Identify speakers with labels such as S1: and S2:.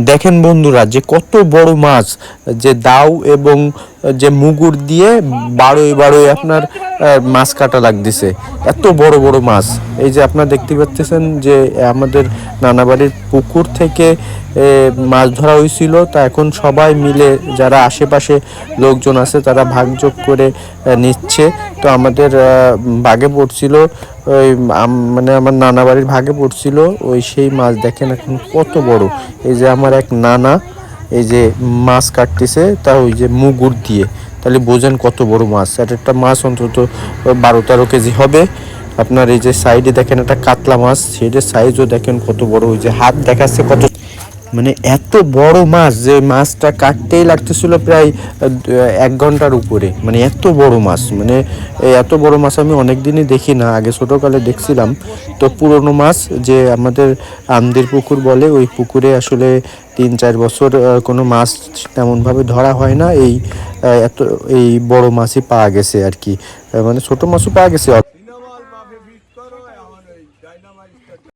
S1: দেখেন বন্ধুরা যে কত বড় মাছ, যে দাও এবং যে মুগুর দিয়ে বারোই বারোই আপনার মাছ কাটা লাগতেছে। এত বড় বড় মাছ, এই যে আপনারা দেখতে পাচ্ছেন যে আমাদের নানাবাড়ির পুকুর থেকে মাছ ধরা হয়েছিল। তা এখন সবাই মিলে যারা আশেপাশে লোকজন আছে তারা ভাগযোগ করে নিচ্ছে। তো আমাদের ভাগে পড়ছিল ওই মানে আমার নানা বাড়ির ভাগে পড়ছিল ওই সেই মাছ। দেখেন এখন কত বড়। এই যে আমার এক নানা এই যে মাছ কাটতেছে, তা ওই যে মুগুর দিয়ে। তাহলে বোঝেন কত বড় মাছ। আর একটা মাছ অন্তত 12-13 কেজি হবে। আপনার এই যে সাইডে দেখেন একটা কাতলা মাছ, সেটার সাইজও দেখেন কত বড়। ওই যে হাত দেখাচ্ছে কত, মানে এত বড় মাছ যে মাছটা কাটতেই লাগতেছিল প্রায় 1 ঘন্টার উপরে। মানে এত বড় মাছ, মানে এত বড় মাছ আমি অনেক দিনই দেখি না, আগে ছোটোকালে দেখছিলাম। তো পুরনো মাছ যে আমাদের আমদের পুকুর বলে, ওই পুকুরে আসলে 3-4 বছর কোনো মাছ তেমনভাবে ধরা হয় না। এই এত এই বড় মাছই পাওয়া গেছে আর কি। মানে ছোট মাছও পাওয়া গেছে।